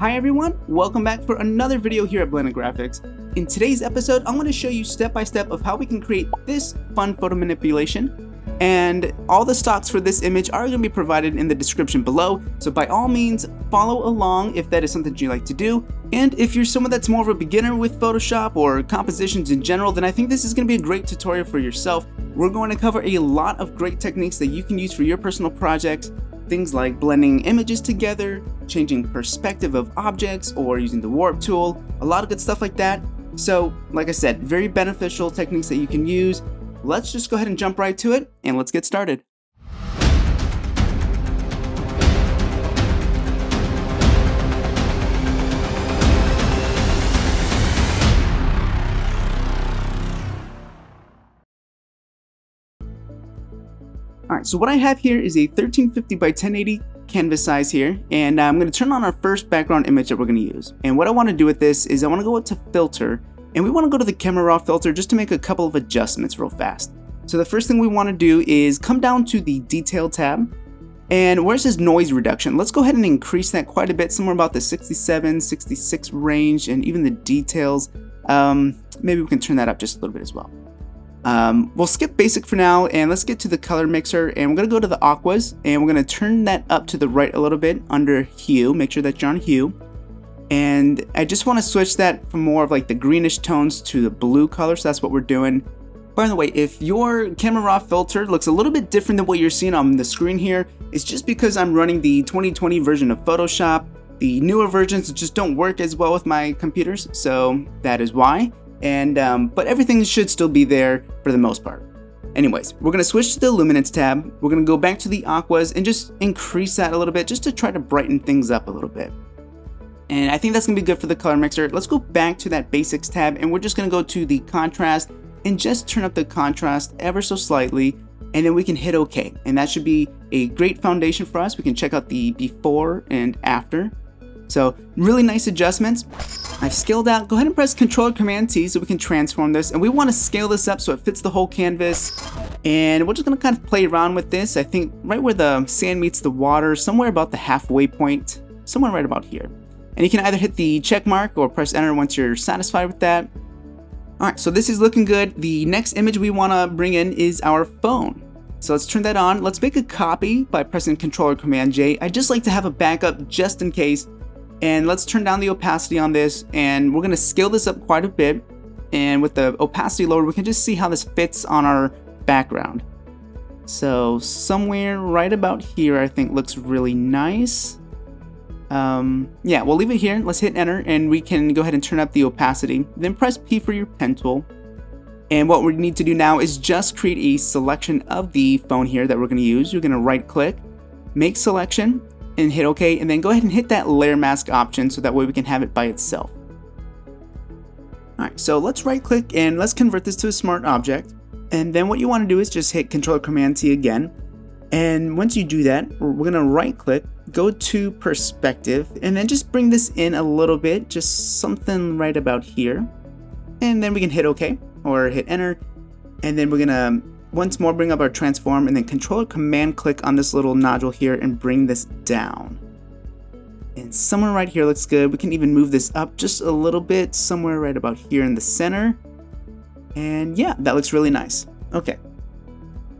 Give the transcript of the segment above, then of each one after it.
Hi everyone, welcome back for another video here at Blended Graphics. In today's episode, I'm going to show you step by step of how we can create this fun photo manipulation. And all the stocks for this image are going to be provided in the description below, so by all means follow along if that is something you like to do. And if you're someone that's more of a beginner with Photoshop or compositions in general, then I think this is going to be a great tutorial for yourself. We're going to cover a lot of great techniques that you can use for your personal projects. Things like blending images together, changing perspective of objects, or using the warp tool, a lot of good stuff like that. So, like I said, very beneficial techniques that you can use. Let's just go ahead and jump right to it, and let's get started. Alright, so what I have here is a 1350 by 1080 canvas size here, and I'm going to turn on our first background image that we're going to use. And what I want to do with this is I want to go up to filter, and we want to go to the camera raw filter just to make a couple of adjustments real fast. So the first thing we want to do is come down to the detail tab, and where it says noise reduction, let's go ahead and increase that quite a bit, somewhere about the 67, 66 range, and even the details. Maybe we can turn that up just a little bit as well. We'll skip basic for now, and let's get to the color mixer, and we're going to go to the aquas, and we're going to turn that up to the right a little bit under hue. Make sure that you're on hue, and I just want to switch that from more of like the greenish tones to the blue color, so that's what we're doing. By the way, if your camera raw filter looks a little bit different than what you're seeing on the screen here, it's just because I'm running the 2020 version of Photoshop. The newer versions just don't work as well with my computers, so that is why. And but everything should still be there for the most part. Anyways, we're going to switch to the luminance tab. We're going to go back to the aquas and just increase that a little bit just to try to brighten things up a little bit. And I think that's going to be good for the color mixer. Let's go back to that basics tab, and we're just going to go to the contrast and just turn up the contrast ever so slightly, and then we can hit OK. And that should be a great foundation for us. We can check out the before and after. So really nice adjustments. I've scaled out. Go ahead and press Ctrl or Command T so we can transform this, and we want to scale this up so it fits the whole canvas. And we're just going to kind of play around with this. I think right where the sand meets the water, somewhere about the halfway point, somewhere right about here. And you can either hit the check mark or press enter once you're satisfied with that. Alright, so this is looking good. The next image we want to bring in is our phone. So let's turn that on. Let's make a copy by pressing Ctrl or Command J. I just like to have a backup just in case. And let's turn down the opacity on this, and we're going to scale this up quite a bit. And with the opacity lowered, we can just see how this fits on our background. So somewhere right about here I think looks really nice. Yeah, we'll leave it here. Let's hit enter, and we can go ahead and turn up the opacity. Then press P for your pen tool. And what we need to do now is just create a selection of the phone here that we're going to use. You're going to right click, make selection, and hit OK, and then go ahead and hit that layer mask option so that way we can have it by itself. Alright, so let's right click and let's convert this to a smart object. And then what you want to do is just hit Ctrl or Command T again. And once you do that, we're going to right click, go to perspective, and then just bring this in a little bit, just something right about here. And then we can hit OK or hit enter. And then we're going to once more bring up our transform, and then Control or Command click on this little nodule here and bring this down. And somewhere right here looks good. We can even move this up just a little bit, somewhere right about here in the center. And yeah, that looks really nice. Okay.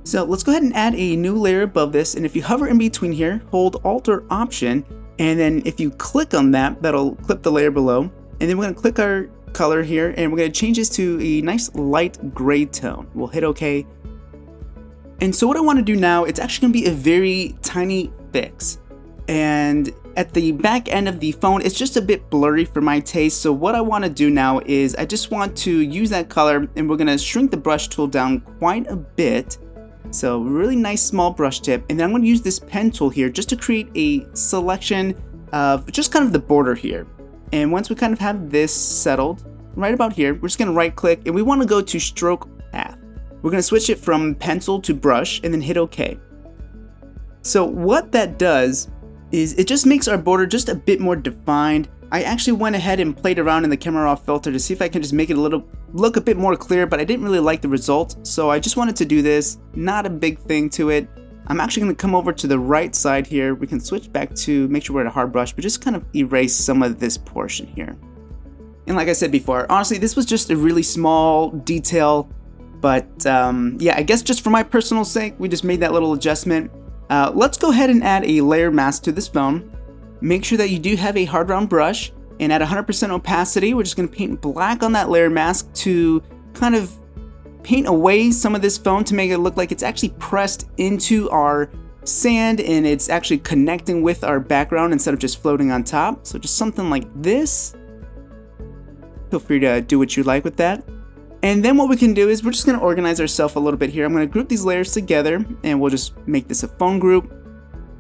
So let's go ahead and add a new layer above this, and if you hover in between here, hold Alt or Option, and then if you click on that, that'll clip the layer below. And then we're going to click our color here, and we're going to change this to a nice light gray tone. We'll hit OK. And so what I want to do now, it's actually going to be a very tiny fix. And at the back end of the phone, it's just a bit blurry for my taste. So what I want to do now is I just want to use that color, and we're going to shrink the brush tool down quite a bit. So really nice small brush tip. And then I'm going to use this pen tool here just to create a selection of just kind of the border here. And once we kind of have this settled right about here, we're just going to right click, and we want to go to stroke path. We're going to switch it from pencil to brush and then hit OK. So what that does is it just makes our border just a bit more defined. I actually went ahead and played around in the camera raw filter to see if I can just make it look a bit more clear, but I didn't really like the result. So I just wanted to do this, not a big thing to it. I'm actually going to come over to the right side here. We can switch back to make sure we're at a hard brush, but just kind of erase some of this portion here. And like I said before, honestly, this was just a really small detail, but yeah, I guess just for my personal sake, we just made that little adjustment. Let's go ahead and add a layer mask to this phone. Make sure that you do have a hard round brush, and at 100% opacity, we're just going to paint black on that layer mask to kind of paint away some of this foam to make it look like it's actually pressed into our sand and it's actually connecting with our background instead of just floating on top. So just something like this. Feel free to do what you like with that. And then what we can do is we're just going to organize ourselves a little bit here. I'm going to group these layers together and we'll just make this a phone group,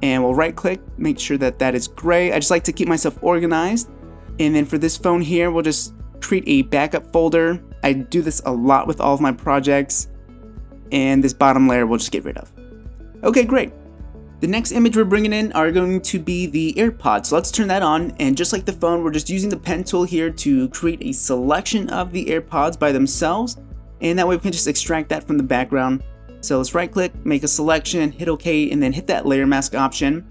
and we'll right click, make sure that that is gray. I just like to keep myself organized. And then for this phone here, we'll just create a backup folder. I do this a lot with all of my projects, and this bottom layer we'll just get rid of. Okay, great. The next image we're bringing in are going to be the AirPods. So let's turn that on, and just like the phone, we're just using the pen tool here to create a selection of the AirPods by themselves, and that way we can just extract that from the background. So let's right click, make a selection, hit OK, and then hit that layer mask option.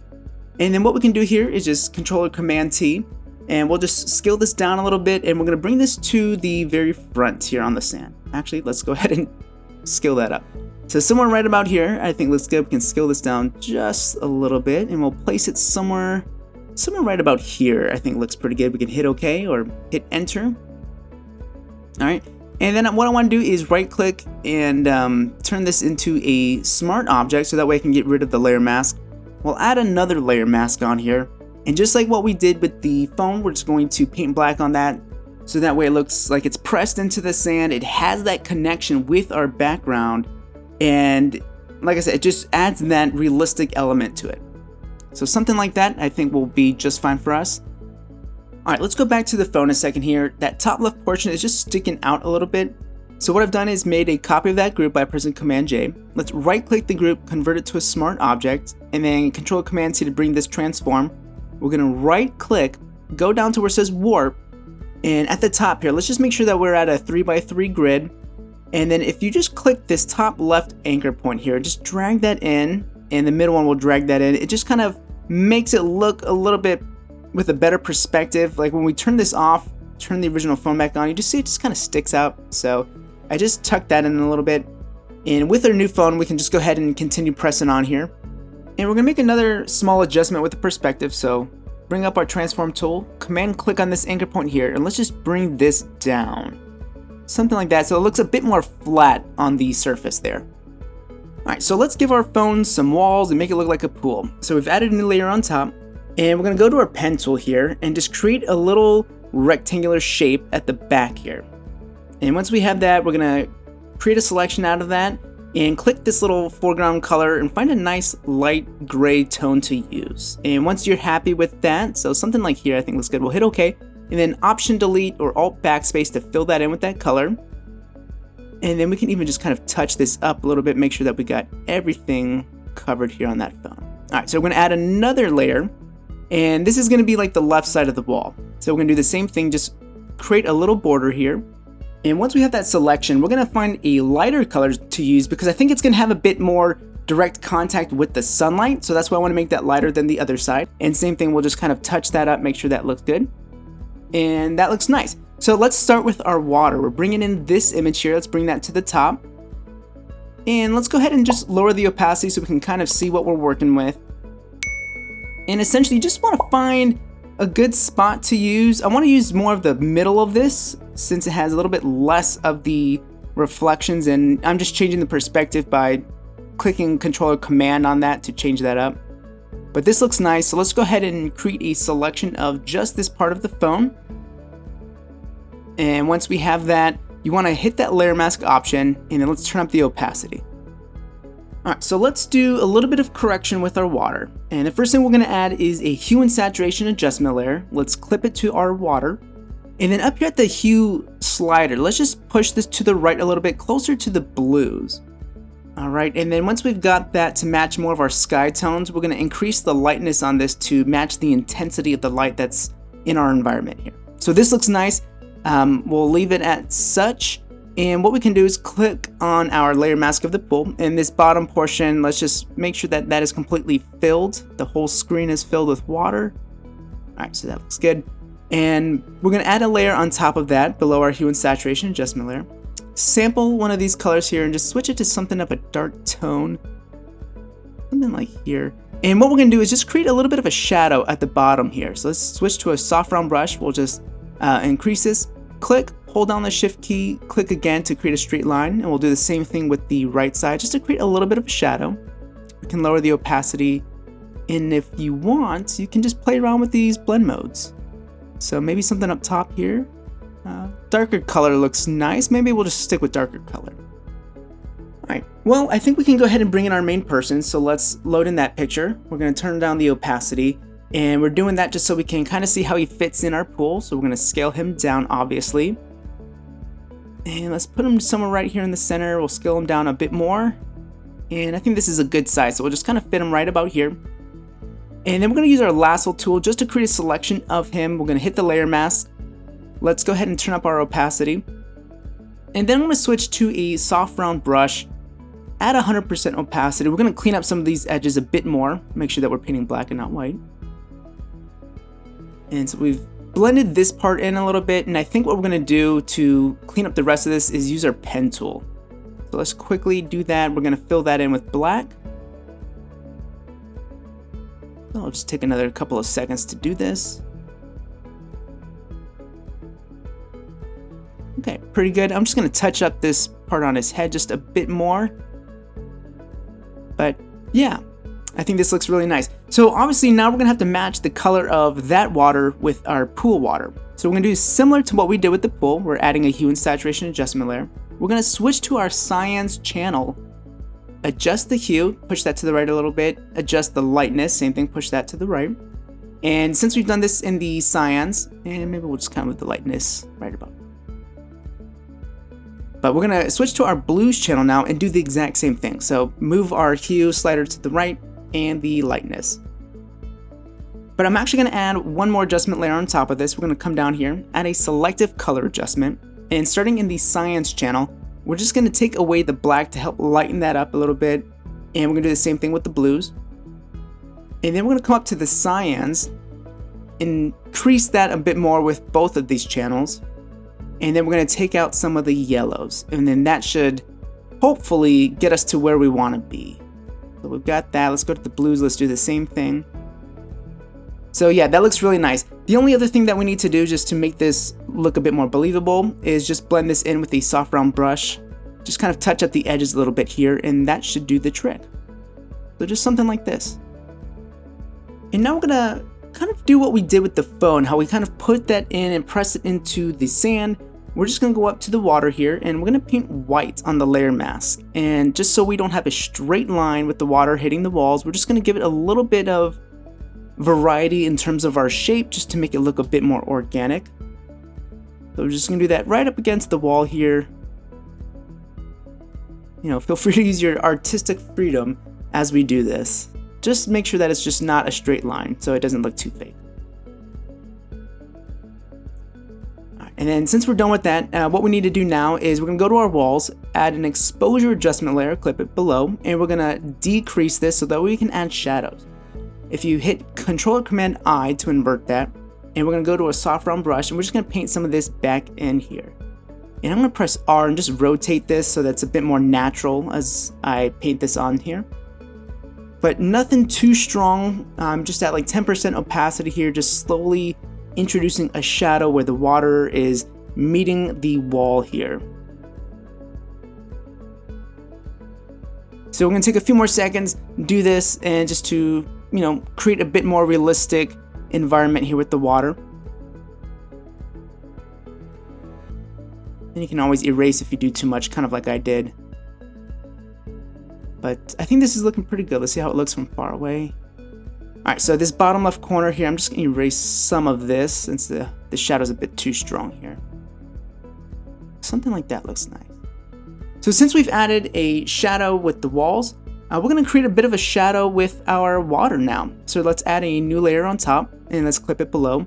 And then what we can do here is just Control Command T, and we'll just scale this down a little bit, and we're going to bring this to the very front here on the sand. Actually, let's go ahead and scale that up. So somewhere right about here, I think looks good. We can scale this down just a little bit, and we'll place it somewhere right about here. I think looks pretty good. We can hit OK or hit Enter. All right, and then what I want to do is right click and turn this into a smart object, so that way I can get rid of the layer mask. We'll add another layer mask on here, and just like what we did with the phone, we're just going to paint black on that, so that way it looks like it's pressed into the sand. It has that connection with our background. And like I said, it just adds that realistic element to it. So something like that I think will be just fine for us. Alright, let's go back to the phone a second here. That top left portion is just sticking out a little bit. So what I've done is made a copy of that group by pressing Command J. Let's right click the group, convert it to a smart object, and then Control Command C to bring this transform. We're going to right click, go down to where it says warp, and at the top here, let's just make sure that we're at a 3x3 grid. And then if you just click this top left anchor point here, just drag that in, and the middle one will drag that in. It just kind of makes it look a little bit with a better perspective. Like when we turn this off, turn the original phone back on, you just see it just kind of sticks out. So I just tucked that in a little bit. And with our new phone, we can just go ahead and continue pressing on here. And we're gonna make another small adjustment with the perspective. So bring up our transform tool, command click on this anchor point here, and let's just bring this down. Something like that, so it looks a bit more flat on the surface there. Alright, so let's give our phone some walls and make it look like a pool. So we've added a new layer on top, and we're going to go to our pen tool here and just create a little rectangular shape at the back here. And once we have that, we're going to create a selection out of that and click this little foreground color and find a nice light gray tone to use. And once you're happy with that, so something like here I think looks good, we'll hit OK. And then Option Delete or Alt Backspace to fill that in with that color. And then we can even just kind of touch this up a little bit, make sure that we got everything covered here on that phone. Alright, so we're going to add another layer, and this is going to be like the left side of the wall. So we're going to do the same thing, just create a little border here. And once we have that selection, we're going to find a lighter color to use because I think it's going to have a bit more direct contact with the sunlight. So that's why I want to make that lighter than the other side. And same thing, we'll just kind of touch that up, make sure that looks good. And that looks nice. So let's start with our water. We're bringing in this image here. Let's bring that to the top. And let's go ahead and just lower the opacity so we can kind of see what we're working with. And essentially you just want to find a good spot to use. I want to use more of the middle of this since it has a little bit less of the reflections, and I'm just changing the perspective by clicking Control or Command on that to change that up. But this looks nice, so let's go ahead and create a selection of just this part of the phone. And once we have that, you want to hit that layer mask option, and then let's turn up the opacity. Alright, so let's do a little bit of correction with our water. And the first thing we're going to add is a hue and saturation adjustment layer. Let's clip it to our water. And then up here at the hue slider, let's just push this to the right a little bit, closer to the blues. Alright, and then once we've got that to match more of our sky tones, we're going to increase the lightness on this to match the intensity of the light that's in our environment here. So this looks nice. We'll leave it at such. And what we can do is click on our layer mask of the pool. In this bottom portion, let's just make sure that that is completely filled. The whole screen is filled with water. All right, so that looks good. And we're gonna add a layer on top of that below our hue and saturation adjustment layer. Sample one of these colors here and just switch it to something of a dark tone. Something like here. And what we're gonna do is just create a little bit of a shadow at the bottom here. So let's switch to a soft round brush. We'll just increase this, click, hold down the shift key, click again to create a straight line. And we'll do the same thing with the right side, just to create a little bit of a shadow. We can lower the opacity. And if you want, you can just play around with these blend modes. So maybe something up top here. Darker color looks nice. Maybe we'll just stick with darker color. Alright, well, I think we can go ahead and bring in our main person, so let's load in that picture. We're going to turn down the opacity, and we're doing that just so we can kind of see how he fits in our pool. So we're going to scale him down, obviously. And let's put him somewhere right here in the center. We'll scale him down a bit more. And I think this is a good size, so we'll just kind of fit him right about here. And then we're going to use our lasso tool just to create a selection of him. We're going to hit the layer mask. Let's go ahead and turn up our opacity. And then I'm going to switch to a soft round brush. At 100% opacity, we're going to clean up some of these edges a bit more. Make sure that we're painting black and not white. And so we've blended this part in a little bit, and I think what we're going to do to clean up the rest of this is use our pen tool. So let's quickly do that. We're going to fill that in with black. So I'll just take another couple of seconds to do this. Okay, pretty good. I'm just going to touch up this part on his head just a bit more. But yeah, I think this looks really nice. So obviously now we're gonna have to match the color of that water with our pool water. So we're gonna do similar to what we did with the pool. We're adding a hue and saturation adjustment layer. We're gonna switch to our cyans channel, adjust the hue, push that to the right a little bit, adjust the lightness, same thing, push that to the right. And since we've done this in the cyans, and maybe we'll just kind of with the lightness right about. But we're going to switch to our blues channel now and do the exact same thing. So move our hue slider to the right and the lightness. But I'm actually going to add one more adjustment layer on top of this. We're going to come down here, add a selective color adjustment. And starting in the cyans channel, we're just going to take away the black to help lighten that up a little bit. And we're going to do the same thing with the blues. And then we're going to come up to the cyans, increase that a bit more with both of these channels. And then we're going to take out some of the yellows, and then that should hopefully get us to where we want to be. So we've got that. Let's go to the blues. Let's do the same thing. So yeah, that looks really nice. The only other thing that we need to do just to make this look a bit more believable is just blend this in with a soft round brush. Just kind of touch up the edges a little bit here, and that should do the trick. So just something like this. And now we're going to kind of do what we did with the phone, how we kind of put that in and press it into the sand. We're just going to go up to the water here, and we're going to paint white on the layer mask. And just so we don't have a straight line with the water hitting the walls, we're just going to give it a little bit of variety in terms of our shape, just to make it look a bit more organic. So we're just going to do that right up against the wall here. You know, feel free to use your artistic freedom as we do this. Just make sure that it's just not a straight line so it doesn't look too fake. And then since we're done with that, what we need to do now is we're going to go to our walls, add an exposure adjustment layer, clip it below, and we're going to decrease this so that we can add shadows. If you hit Control or Command I to invert that, and we're going to go to a soft round brush, and we're just going to paint some of this back in here. And I'm going to press R and just rotate this so that's a bit more natural as I paint this on here. But nothing too strong, just at like 10% opacity here, just slowly introducing a shadow where the water is meeting the wall here. So we're going to take a few more seconds, do this, and just to, you know, create a bit more realistic environment here with the water. And you can always erase if you do too much, kind of like I did. But I think this is looking pretty good. Let's see how it looks from far away. Alright, so this bottom left corner here, I'm just going to erase some of this since the shadow's a bit too strong here. Something like that looks nice. So since we've added a shadow with the walls, we're going to create a bit of a shadow with our water now. So let's add a new layer on top, and let's clip it below.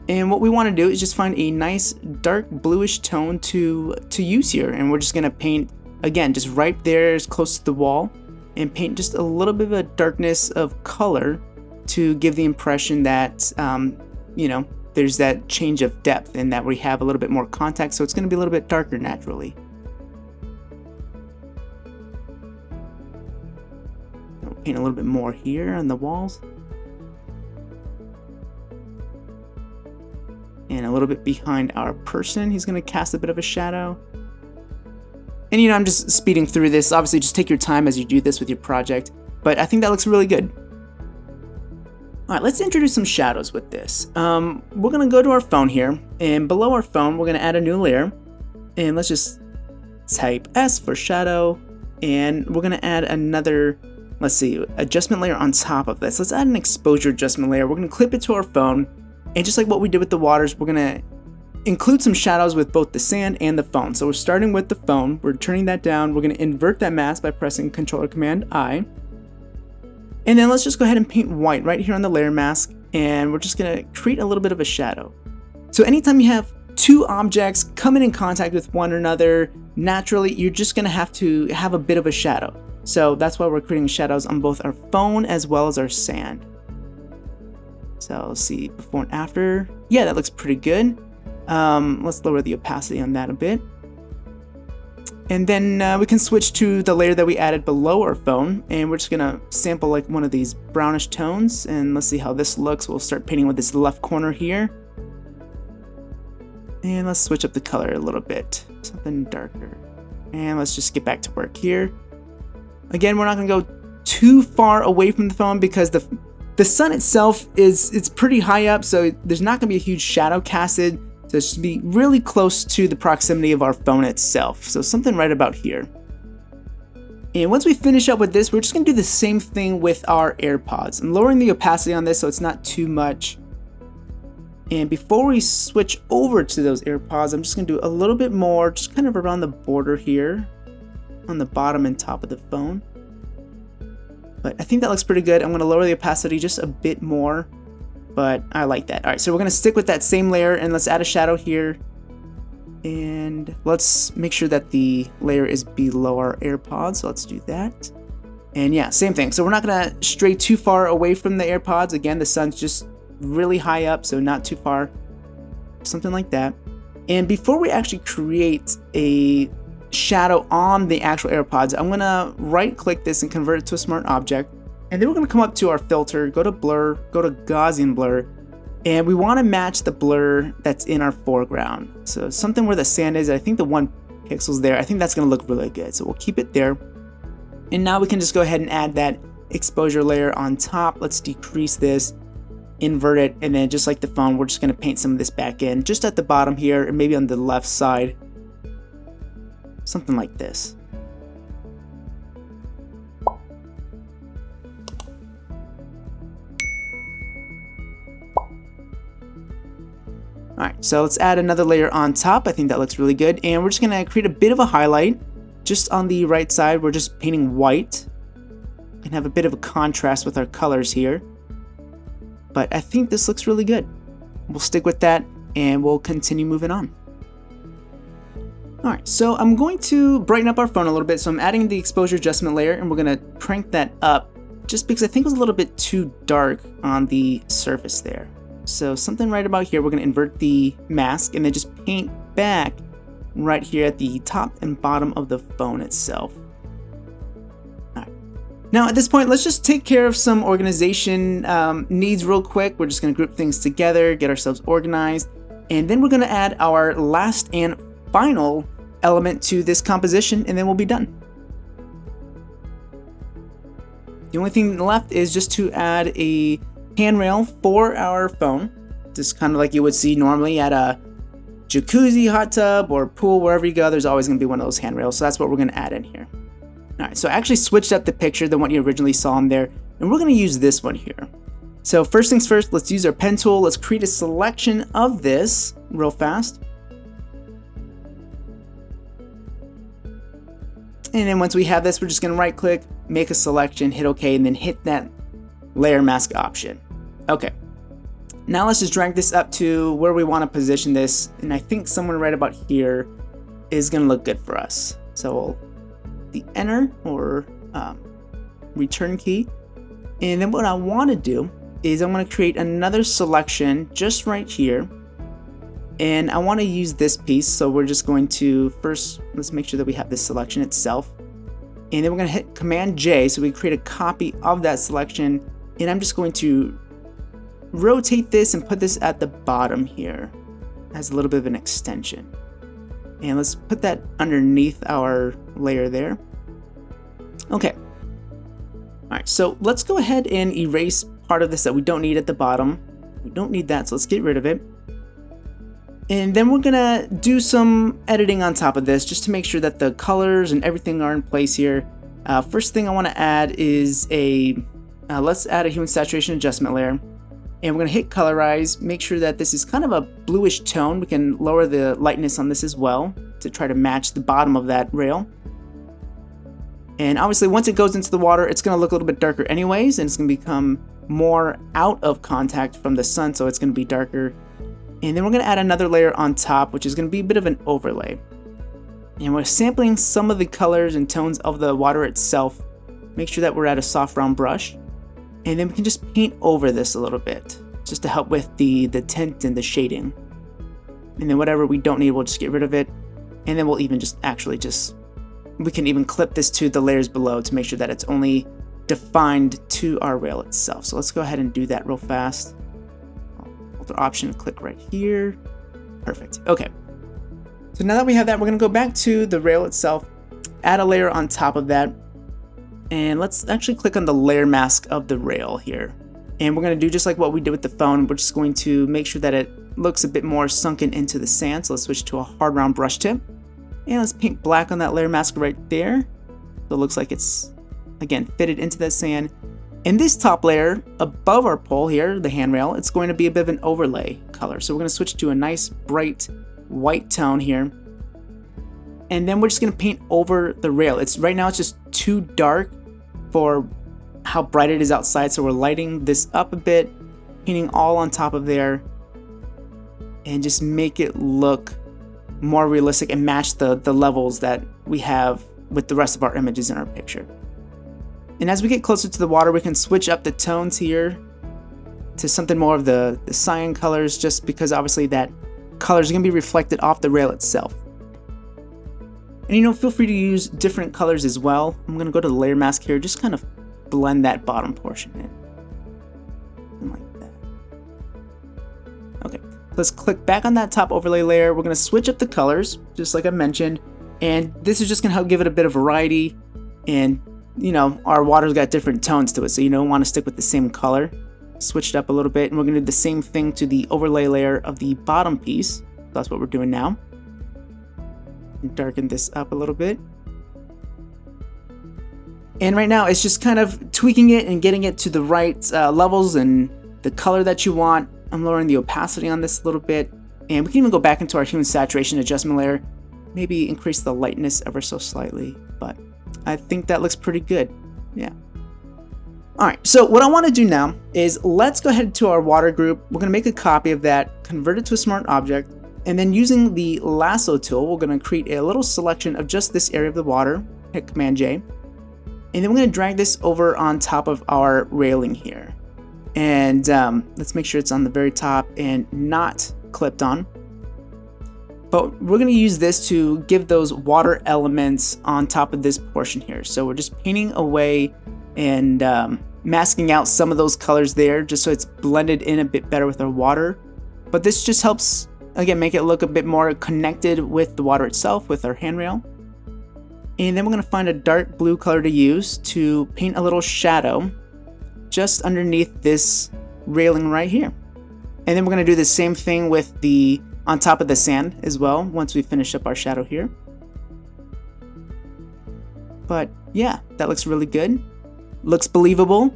And what we want to do is just find a nice dark bluish tone to use here. And we're just going to paint, again, just right there as close to the wall, and paint just a little bit of a darkness of color to give the impression that, you know, there's that change of depth and that we have a little bit more contact. So it's going to be a little bit darker naturally. I'll paint a little bit more here on the walls. And a little bit behind our person, he's going to cast a bit of a shadow. And you know, I'm just speeding through this. Obviously, just take your time as you do this with your project. But I think that looks really good. All right, let's introduce some shadows with this. We're going to go to our phone here. And below our phone, we're going to add a new layer. And let's just type S for shadow. And we're going to add another, let's see, adjustment layer on top of this. Let's add an exposure adjustment layer. We're going to clip it to our phone. And just like what we did with the waters, we're going to include some shadows with both the sand and the phone. So we're starting with the phone, we're turning that down, we're going to invert that mask by pressing Ctrl Command I. And then let's just go ahead and paint white right here on the layer mask, and we're just going to create a little bit of a shadow. So anytime you have two objects coming in contact with one another, naturally you're just going to have a bit of a shadow. So that's why we're creating shadows on both our phone as well as our sand. So let's see, before and after. Yeah, that looks pretty good. Let's lower the opacity on that a bit. And then we can switch to the layer that we added below our phone, and we're just gonna sample like one of these brownish tones, and let's see how this looks. We'll start painting with this left corner here. And let's switch up the color a little bit, something darker. And let's just get back to work here. Again, we're not gonna go too far away from the phone because the sun itself it's pretty high up, so there's not gonna be a huge shadow casted. So it should be really close to the proximity of our phone itself. So something right about here. And once we finish up with this, we're just gonna do the same thing with our AirPods. I'm lowering the opacity on this so it's not too much. And before we switch over to those AirPods, I'm just gonna do a little bit more, just kind of around the border here, on the bottom and top of the phone. But I think that looks pretty good. I'm gonna lower the opacity just a bit more, but I like that. All right, so we're gonna stick with that same layer, and let's add a shadow here. And let's make sure that the layer is below our AirPods, so let's do that. And yeah, same thing. So we're not gonna stray too far away from the AirPods. Again, the sun's just really high up, so not too far, something like that. And before we actually create a shadow on the actual AirPods, I'm gonna right click this and convert it to a smart object. And then we're gonna come up to our filter, go to blur, go to Gaussian blur, and we wanna match the blur that's in our foreground. So something where the sand is, I think the 1 pixel's there, I think that's gonna look really good. So we'll keep it there. And now we can just go ahead and add that exposure layer on top. Let's decrease this, invert it, and then just like the phone, we're just gonna paint some of this back in, just at the bottom here, and maybe on the left side. Something like this. Alright, so let's add another layer on top. I think that looks really good. And we're just going to create a bit of a highlight. Just on the right side, we're just painting white. And have a bit of a contrast with our colors here. But I think this looks really good. We'll stick with that, and we'll continue moving on. Alright, so I'm going to brighten up our phone a little bit. So I'm adding the exposure adjustment layer, and we're going to crank that up. Just because I think it was a little bit too dark on the surface there. So something right about here, we're going to invert the mask and then just paint back right here at the top and bottom of the phone itself. All right. Now at this point, let's just take care of some organization needs real quick. We're just going to group things together, get ourselves organized, and then we're going to add our last and final element to this composition, and then we'll be done. The only thing left is just to add a handrail for our phone, just kind of like you would see normally at a jacuzzi, hot tub, or pool. Wherever you go, there's always going to be one of those handrails, so that's what we're going to add in here. Alright, so I actually switched up the picture than what you originally saw in there, and we're going to use this one here. So first things first, let's use our pen tool. Let's create a selection of this real fast. And then once we have this, we're just going to right click, make a selection, hit OK, and then hit that layer mask option. Okay, Now let's just drag this up to where we want to position this, and I think somewhere right about here is going to look good for us. So the enter or return key, and then what I want to do is I'm going to create another selection just right here, and I want to use this piece. So we're just going to first, let's make sure that we have this selection itself, and then we're going to hit Command J so we create a copy of that selection, and I'm just going to rotate this and put this at the bottom here as a little bit of an extension. And let's put that underneath our layer there. Okay. Alright, so let's go ahead and erase part of this that we don't need at the bottom. We don't need that, so let's get rid of it. And then we're gonna do some editing on top of this just to make sure that the colors and everything are in place here. First thing I want to add is let's add a hue and saturation adjustment layer. And we're going to hit colorize, make sure that this is kind of a bluish tone. We can lower the lightness on this as well to try to match the bottom of that rail. And obviously once it goes into the water, it's going to look a little bit darker anyways, and it's going to become more out of contact from the sun, so it's going to be darker. And then we're going to add another layer on top, which is going to be a bit of an overlay. And we're sampling some of the colors and tones of the water itself. Make sure that we're at a soft round brush. And then we can just paint over this a little bit, just to help with the tint and the shading. And then whatever we don't need, we'll just get rid of it. And then we'll even we can even clip this to the layers below to make sure that it's only defined to our rail itself. So let's go ahead and do that real fast. Filter option, click right here. Perfect. Okay. So now that we have that, we're going to go back to the rail itself, add a layer on top of that. And let's actually click on the layer mask of the rail here. And we're going to do just like what we did with the phone. We're just going to make sure that it looks a bit more sunken into the sand. So let's switch to a hard round brush tip. And let's paint black on that layer mask right there. So it looks like it's, again, fitted into that sand. And this top layer above our pole here, the handrail, it's going to be a bit of an overlay color. So we're going to switch to a nice bright white tone here. And then we're just going to paint over the rail. Right now it's just too dark for how bright it is outside, so we're lighting this up a bit, painting all on top of there, and just make it look more realistic and match the levels that we have with the rest of our images in our picture. And as we get closer to the water, we can switch up the tones here to something more of the cyan colors, just because obviously that color is going to be reflected off the rail itself. And feel free to use different colors as well. I'm going to go to the layer mask here, just kind of blend that bottom portion in. Something like that. Okay, let's click back on that top overlay layer. We're going to switch up the colors, just like I mentioned. And this is just going to help give it a bit of variety. And, our water's got different tones to it, so you don't want to stick with the same color. Switch it up a little bit, and we're going to do the same thing to the overlay layer of the bottom piece. That's what we're doing now. Darken this up a little bit. And right now it's just kind of tweaking it and getting it to the right levels and the color that you want. I'm lowering the opacity on this a little bit, and we can even go back into our hue and saturation adjustment layer, maybe increase the lightness ever so slightly, but I think that looks pretty good. Yeah. Alright, so what I want to do now is let's go ahead to our water group. We're going to make a copy of that, convert it to a smart object. And then using the lasso tool, we're going to create a little selection of just this area of the water. Hit Command J. And then we're going to drag this over on top of our railing here. And let's make sure it's on the very top and not clipped on. But we're going to use this to give those water elements on top of this portion here. So we're just painting away and masking out some of those colors there, just so it's blended in a bit better with our water. But this just helps, again, make it look a bit more connected with the water itself, with our handrail. And then we're going to find a dark blue color to use to paint a little shadow just underneath this railing right here. And then we're going to do the same thing with on top of the sand as well, once we finish up our shadow here. But yeah, that looks really good. Looks believable.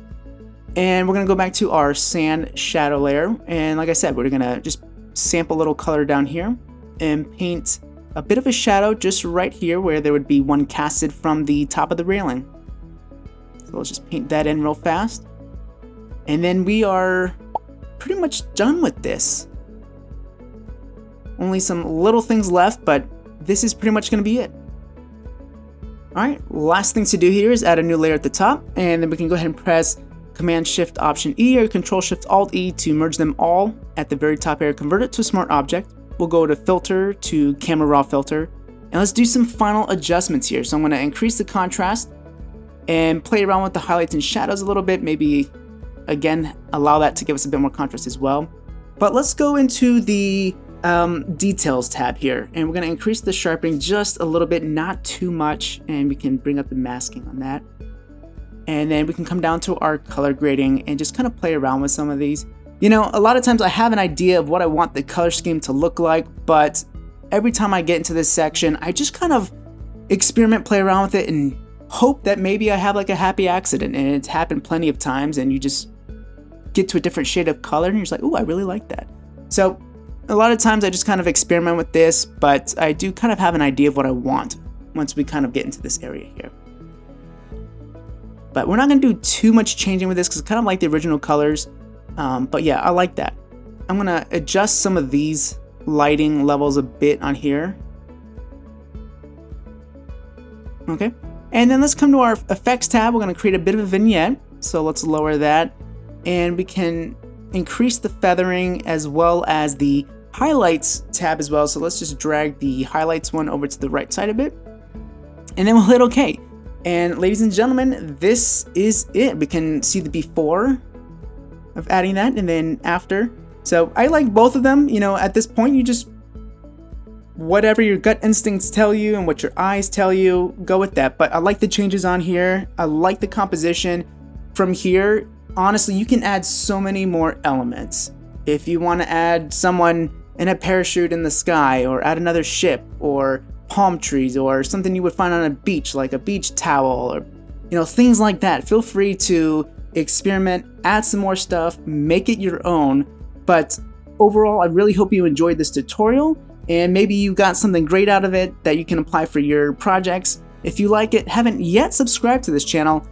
And we're going to go back to our sand shadow layer. And like I said, we're going to just sample a little color down here and paint a bit of a shadow just right here where there would be one casted from the top of the railing. So let's just paint that in real fast. And then we are pretty much done with this. Only some little things left, but this is pretty much going to be it. Alright, last thing to do here is add a new layer at the top, and then we can go ahead and press Command-Shift-Option-E or Control-Shift-Alt-E to merge them all at the very top here. Convert it to a smart object. We'll go to Filter to Camera Raw Filter, and let's do some final adjustments here. So I'm going to increase the contrast and play around with the highlights and shadows a little bit. Maybe, again, allow that to give us a bit more contrast as well. But let's go into the Details tab here, and we're going to increase the sharpening just a little bit, not too much, and we can bring up the masking on that. And then we can come down to our color grading and just kind of play around with some of these. You know, a lot of times I have an idea of what I want the color scheme to look like, but every time I get into this section, I just kind of experiment, play around with it, and hope that maybe I have like a happy accident. And it's happened plenty of times, and you just get to a different shade of color and you're just like, oh, I really like that. So a lot of times I just kind of experiment with this, but I do kind of have an idea of what I want once we kind of get into this area here. But we're not going to do too much changing with this because it's kind of like the original colors. But yeah, I like that. I'm going to adjust some of these lighting levels a bit on here. Okay. And then let's come to our effects tab. We're going to create a bit of a vignette. So let's lower that. And we can increase the feathering as well as the highlights tab as well. So let's just drag the highlights one over to the right side a bit. And then we'll hit OK. And ladies and gentlemen, this is it. We can see the before of adding that and then after. So I like both of them. You know, at this point, you just, whatever your gut instincts tell you and what your eyes tell you, go with that. But I like the changes on here. I like the composition. From here, honestly, you can add so many more elements. If you want to add someone in a parachute in the sky, or add another ship, or palm trees, or something you would find on a beach, like a beach towel, or you know, things like that, feel free to experiment, add some more stuff, make it your own. But overall, I really hope you enjoyed this tutorial, and maybe you got something great out of it that you can apply for your projects. If you like it, haven't yet subscribed to this channel,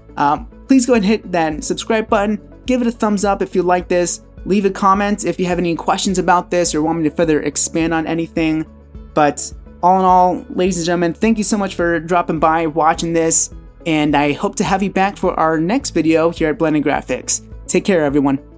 please go ahead and hit that subscribe button, give it a thumbs up if you like this, leave a comment if you have any questions about this or want me to further expand on anything. But all in all, ladies and gentlemen, thank you so much for dropping by, watching this, and I hope to have you back for our next video here at Blended Graphics. Take care, everyone.